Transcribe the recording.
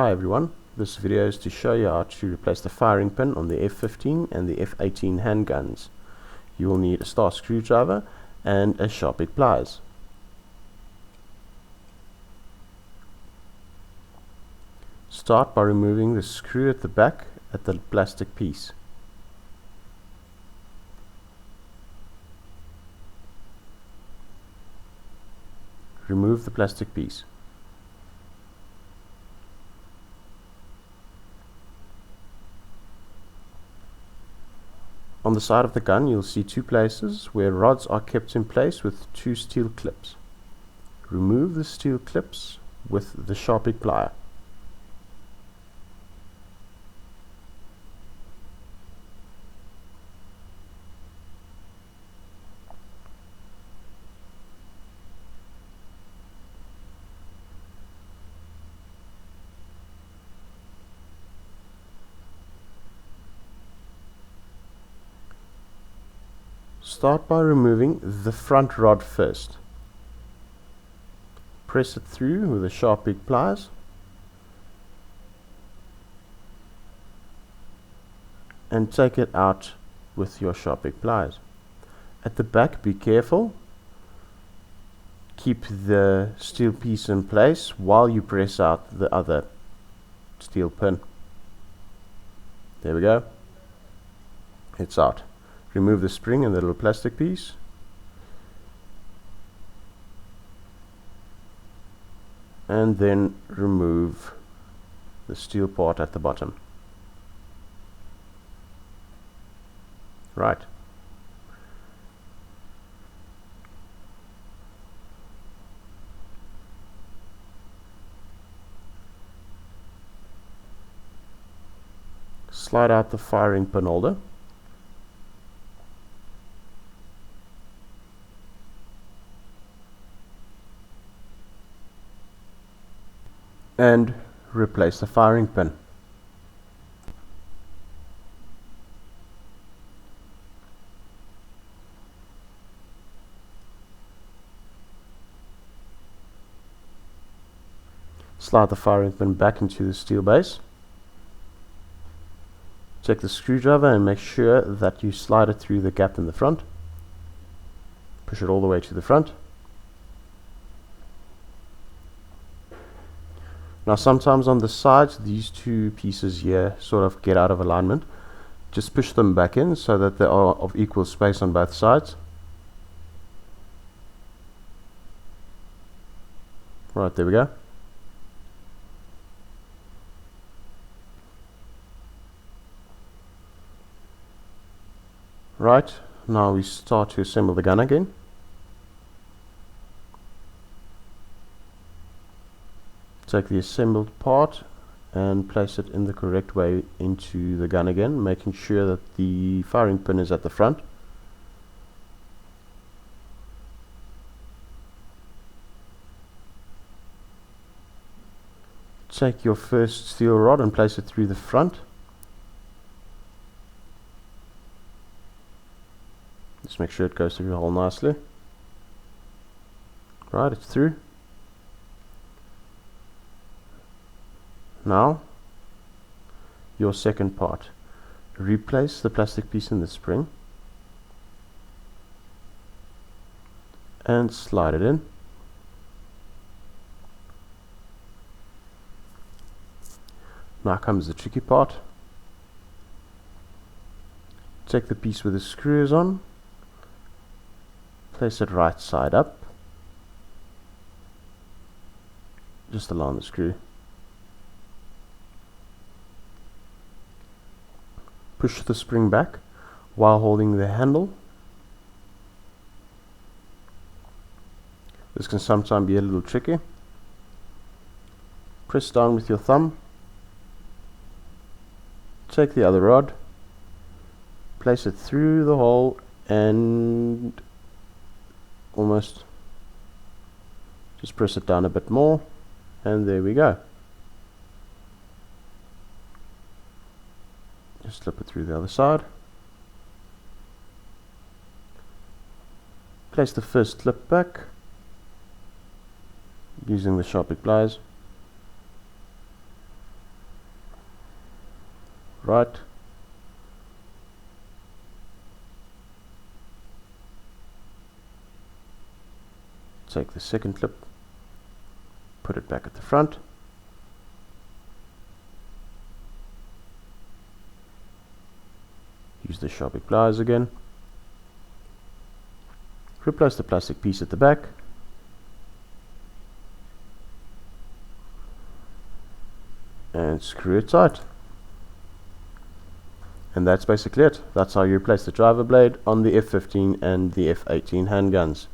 Hi everyone, this video is to show you how to replace the firing pin on the F15 and the F18 handguns. You will need a star screwdriver and a sharp big pliers. Start by removing the screw at the back at the plastic piece. Remove the plastic piece. On the side of the gun you'll see two places where rods are kept in place with two steel clips. Remove the steel clips with the sharp big plier. Start by removing the front rod first. Press it through with the sharp big pliers and take it out with your sharp big pliers. At the back, be careful. Keep the steel piece in place while you press out the other steel pin. There we go. It's out. Remove the spring and the little plastic piece. And then remove the steel part at the bottom. Right. Slide out the firing pin holder. And replace the firing pin. Slide the firing pin back into the steel base. Take the screwdriver and make sure that you slide it through the gap in the front. Push it all the way to the front. Now sometimes on the sides these two pieces here sort of get out of alignment. Just push them back in so that they are of equal space on both sides. Right, there we go. Right, now we start to assemble the gun again. Take the assembled part and place it in the correct way into the gun again, making sure that the firing pin is at the front. Take your first steel rod and place it through the front. Just make sure it goes through the hole nicely. Right, it's through. Now, your second part. Replace the plastic piece in the spring and slide it in. Now comes the tricky part. Take the piece with the screws on, place it right side up, just along the screw. Push the spring back while holding the handle. This can sometimes be a little tricky. Press down with your thumb. Take the other rod, place it through the hole and almost just press it down a bit more, and there we go. Just slip it through the other side. Place the first clip back using the sharp pliers. right. Take the second clip, put it back at the front. Use the Sharpie pliers again. Replace the plastic piece at the back. And screw it tight. And that's basically it. That's how you replace the driver blade on the F15 and the F18 handguns.